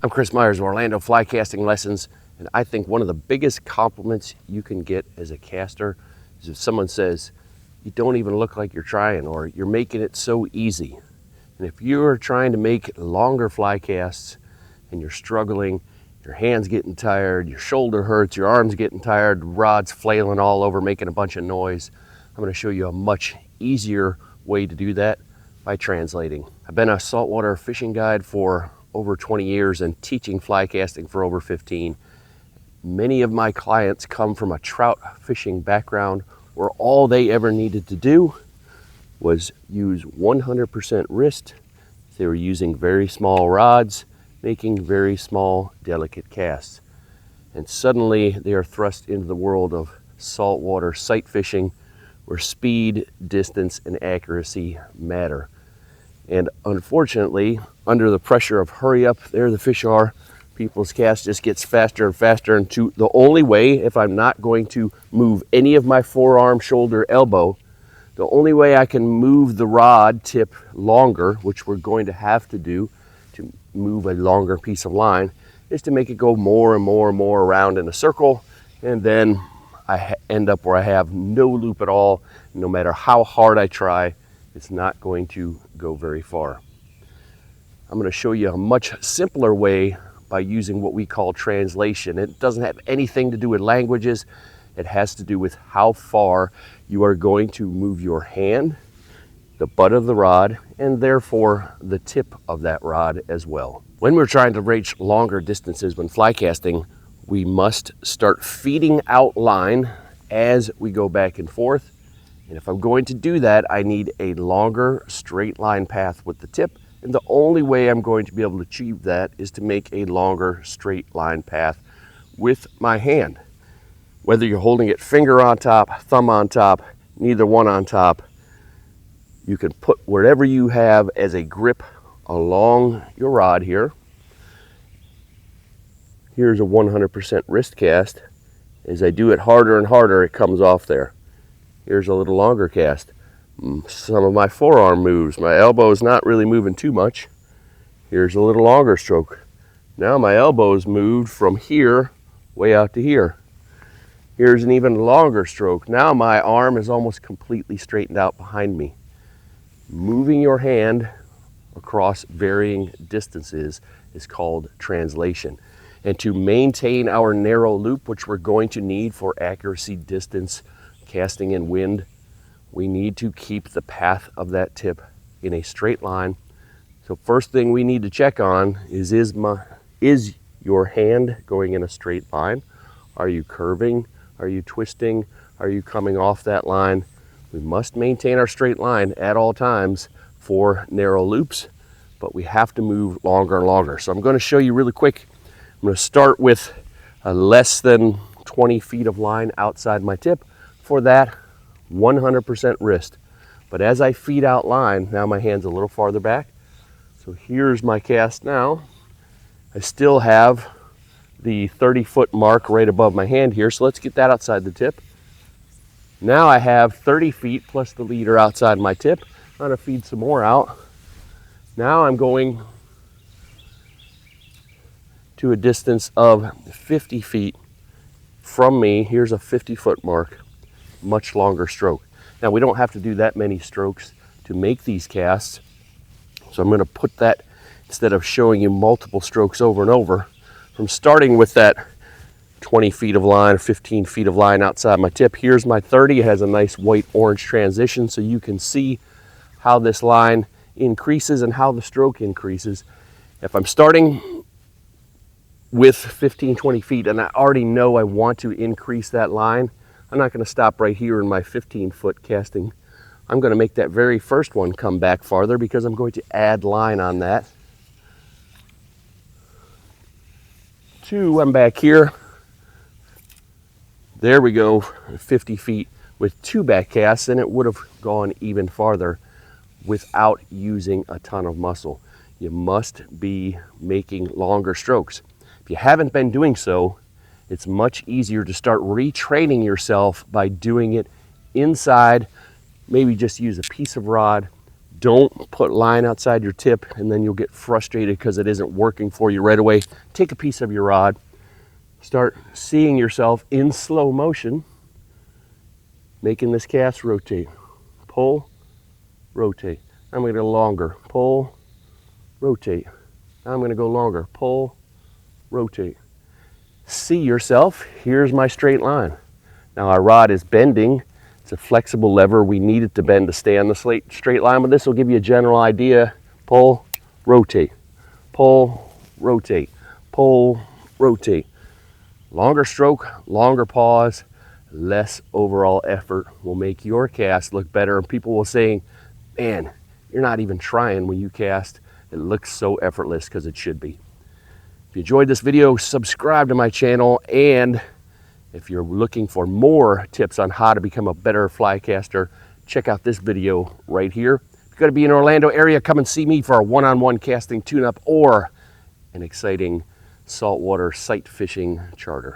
I'm Chris Myers of Orlando Fly Casting Lessons, and I think one of the biggest compliments you can get as a caster is if someone says, you don't even look like you're trying, or you're making it so easy. And if you're trying to make longer fly casts and you're struggling, your hand's getting tired, your shoulder hurts, your arm's getting tired, rod's flailing all over, making a bunch of noise, I'm going to show you a much easier way to do that by translating. I've been a saltwater fishing guide for over 20 years and teaching fly casting for over 15. Many of my clients come from a trout fishing background where all they ever needed to do was use 100% wrist. They were using very small rods, making very small, delicate casts. And suddenly they are thrust into the world of saltwater sight fishing where speed, distance, and accuracy matter. And unfortunately, under the pressure of hurry up, there the fish are, people's cast just gets faster and faster. And the only way, if I'm not going to move any of my forearm, shoulder, elbow, the only way I can move the rod tip longer, which we're going to have to do to move a longer piece of line, is to make it go more and more and more around in a circle. And then I end up where I have no loop at all. No matter how hard I try, it's not going to go very far. I'm going to show you a much simpler way by using what we call translation. It doesn't have anything to do with languages. It has to do with how far you are going to move your hand, the butt of the rod, and therefore the tip of that rod as well. When we're trying to reach longer distances when fly casting, we must start feeding out line as we go back and forth. And if I'm going to do that, I need a longer straight line path with the tip. And the only way I'm going to be able to achieve that is to make a longer straight line path with my hand. Whether you're holding it finger on top, thumb on top, neither one on top, you can put whatever you have as a grip along your rod here. Here's a 100% wrist cast. As I do it harder and harder, it comes off there. Here's a little longer cast. Some of my forearm moves. My elbow is not really moving too much. Here's a little longer stroke. Now my elbow's moved from here way out to here. Here's an even longer stroke. Now my arm is almost completely straightened out behind me. Moving your hand across varying distances is called translation. And to maintain our narrow loop, which we're going to need for accuracy, distance, casting in wind, we need to keep the path of that tip in a straight line. So first thing we need to check on is your hand going in a straight line? Are you curving? Are you twisting? Are you coming off that line? We must maintain our straight line at all times for narrow loops, but we have to move longer and longer. So I'm going to show you really quick. I'm going to start with a less than 20 feet of line outside my tip. For that, 100% wrist. But as I feed out line, now my hand's a little farther back. So here's my cast now. I still have the 30-foot mark right above my hand here, so let's get that outside the tip. Now I have 30 feet plus the leader outside my tip. I'm going to feed some more out. Now I'm going to a distance of 50 feet from me. Here's a 50-foot mark. Much longer stroke. Now we don't have to do that many strokes to make these casts, so I'm going to put that, instead of showing you multiple strokes over and over, from starting with that 20 feet of line, 15 feet of line outside my tip. Here's my 30. It has a nice white-orange transition, so you can see how this line increases and how the stroke increases. If I'm starting with 15, 20 feet and I already know I want to increase that line, I'm not going to stop right here in my 15-foot casting. I'm going to make that very first one come back farther because I'm going to add line on that. 2, I'm back here. There we go, 50 feet with 2 back casts, and it would have gone even farther without using a ton of muscle. You must be making longer strokes. If you haven't been doing so, it's much easier to start retraining yourself by doing it inside. Maybe just use a piece of rod, Don't put line outside your tip and then you'll get frustrated because it isn't working for you right away. Take a piece of your rod, start seeing yourself in slow motion, making this cast rotate. Pull, rotate. I'm going to go longer. Pull, rotate. Now I'm going to go longer. Pull, rotate. See yourself. Here's my straight line. Now our rod is bending. It's a flexible lever. We need it to bend to stay on the straight line, but this will give you a general idea. Pull, rotate. Pull, rotate. Pull, rotate. Longer stroke, longer pause, less overall effort will make your cast look better. And people will say, man, you're not even trying when you cast. It looks so effortless, because it should be. If you enjoyed this video, subscribe to my channel, and if you're looking for more tips on how to become a better fly caster, check out this video right here. If you're going to be in Orlando area, come and see me for a one-on-one casting tune-up or an exciting saltwater sight fishing charter.